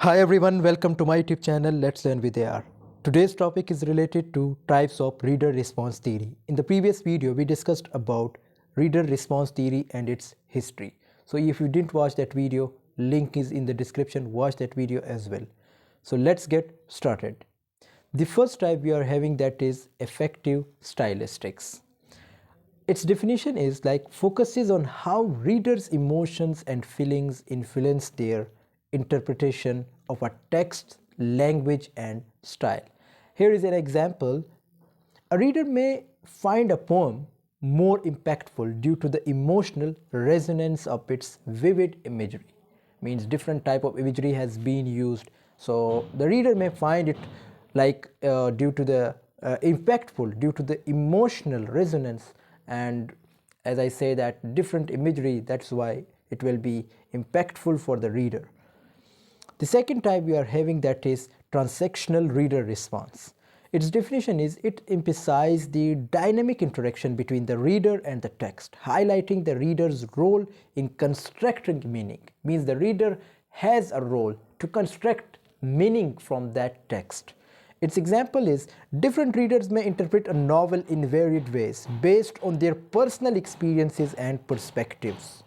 Hi everyone, welcome to my YouTube channel Let's Learn with AR. Today's topic is related to types of reader response theory. In the previous video, we discussed about reader response theory and its history. So if you didn't watch that video, link is in the description, watch that video as well. So let's get started. The first type we are having that is effective stylistics. Its definition is like focuses on how readers' emotions and feelings influence their interpretation of a text, language, and style. Here is an example. A reader may find a poem more impactful due to the emotional resonance of its vivid imagery. Means different type of imagery has been used. So the reader may find it like due to the impactful due to the emotional resonance, and as I say that different imagery, that's why it will be impactful for the reader. The second type we are having that is transactional reader response. Its definition is it emphasizes the dynamic interaction between the reader and the text, highlighting the reader's role in constructing meaning. Means the reader has a role to construct meaning from that text. Its example is different readers may interpret a novel in varied ways based on their personal experiences and perspectives.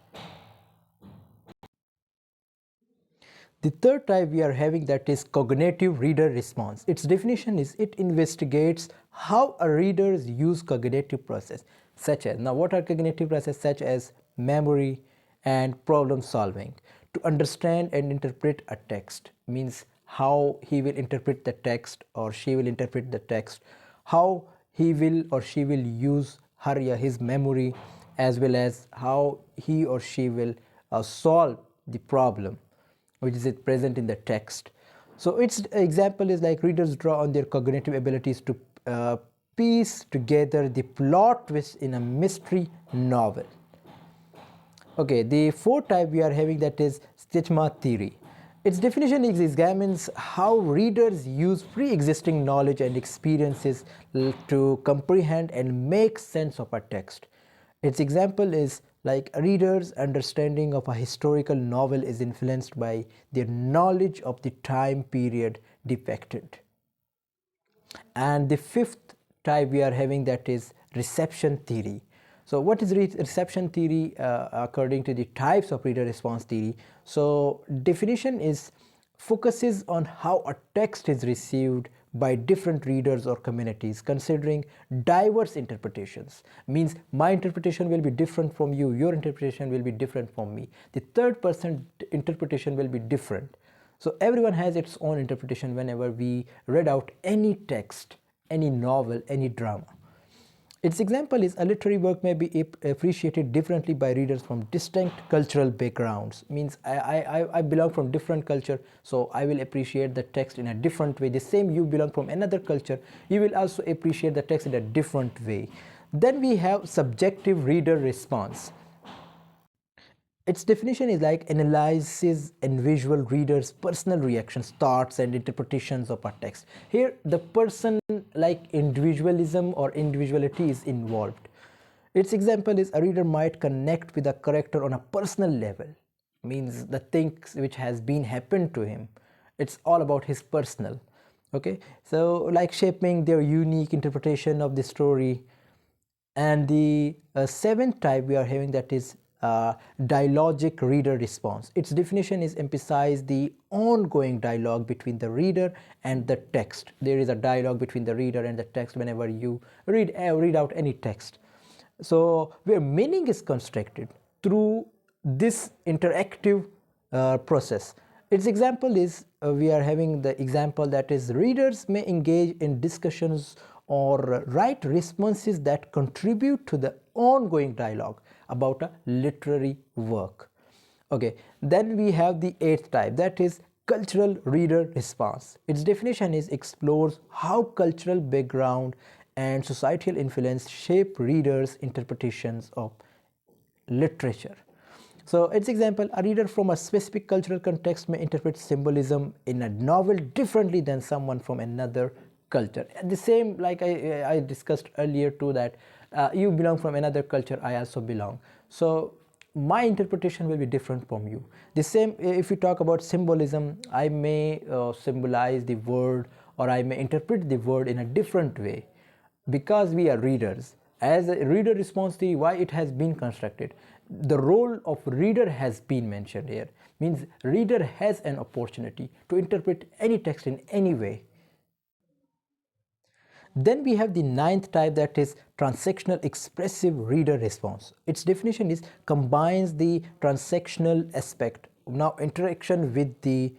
The third type we are having that is cognitive reader response. Its definition is it investigates how a readers use cognitive process such as, now what are cognitive process such as memory and problem solving to understand and interpret a text. Means how he will interpret the text or she will interpret the text, how he will or she will use her or his memory, as well as how he or she will solve the problem which is present in the text. So its example is like readers draw on their cognitive abilities to piece together the plot twist in a mystery novel. Okay, the fourth type we are having that is schema theory. Its definition examines how readers use pre-existing knowledge and experiences to comprehend and make sense of a text. Its example is like a reader's understanding of a historical novel is influenced by their knowledge of the time period depicted. And the fifth type we are having that is reception theory. So what is reception theory according to the types of reader response theory? So definition is focuses on how a text is received by different readers or communities considering diverse interpretations. Means my interpretation will be different from you, your interpretation will be different from me, the third person interpretation will be different. So everyone has its own interpretation whenever we read out any text, any novel, any drama. Its example is a literary work may be appreciated differently by readers from distinct cultural backgrounds. Means I belong from different culture, so I will appreciate the text in a different way. The same you belong from another culture, you will also appreciate the text in a different way. Then we have subjective reader response. Its definition is like analyzes individual readers' personal reactions, thoughts, and interpretations of a text. Here, the person like individualism or individuality is involved. Its example is a reader might connect with a character on a personal level. Means the things which has been happened to him. It's all about his personal. Okay, so like shaping their unique interpretation of the story. And the seventh type we are having that is dialogic reader response. Its definition is emphasize the ongoing dialogue between the reader and the text. There is a dialogue between the reader and the text whenever you read out any text. So where meaning is constructed through this interactive process. Its example is we are having the example that is readers may engage in discussions or write responses that contribute to the ongoing dialogue about a literary work. Okay, then we have the eighth type that is cultural reader response. Its definition is explores how cultural background and societal influence shape readers' interpretations of literature. So its example, a reader from a specific cultural context may interpret symbolism in a novel differently than someone from another culture. And the same like I discussed earlier too, that you belong from another culture, I also belong. So my interpretation will be different from you. The same if we talk about symbolism, I may symbolize the word, or I may interpret the word in a different way, because we are readers. As a reader response theory, why it has been constructed, the role of reader has been mentioned here, means reader has an opportunity to interpret any text in any way. Then we have the ninth type, that is transactional expressive reader response. Its definition is combines the transactional aspect, now interaction with the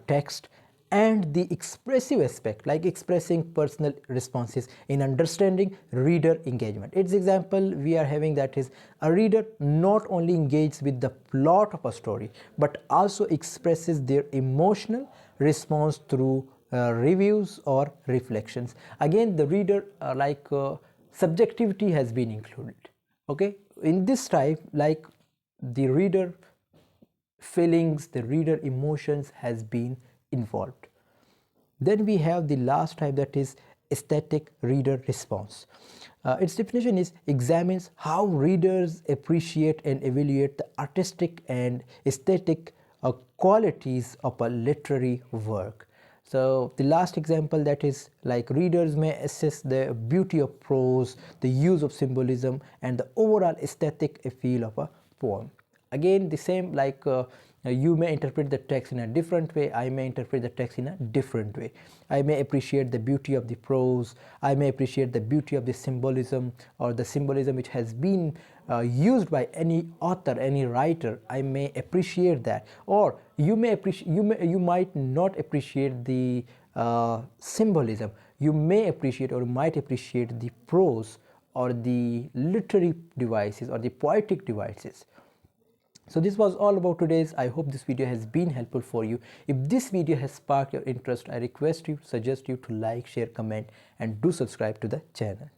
text, and the expressive aspect, like expressing personal responses in understanding reader engagement. Its example we are having, that is a reader not only engages with the plot of a story but also expresses their emotional response through reviews or reflections. Again, the reader subjectivity has been included. Okay, in this type, like the reader feelings, the reader emotions has been involved. Then we have the last type, that is aesthetic reader response. Its definition is examines how readers appreciate and evaluate the artistic and aesthetic qualities of a literary work. So the last example, that is like readers may assess the beauty of prose, the use of symbolism, and the overall aesthetic appeal of a poem. Again, the same, like you may interpret the text in a different way, I may interpret the text in a different way. I may appreciate the beauty of the prose, I may appreciate the beauty of the symbolism, or the symbolism which has been used by any author, any writer. I may appreciate that, or you might not appreciate the symbolism. You may appreciate or might appreciate the prose or the literary devices or the poetic devices. So this was all about today's. I hope this video has been helpful for you. If this video has sparked your interest, I request you, suggest you to like, share, comment, and do subscribe to the channel.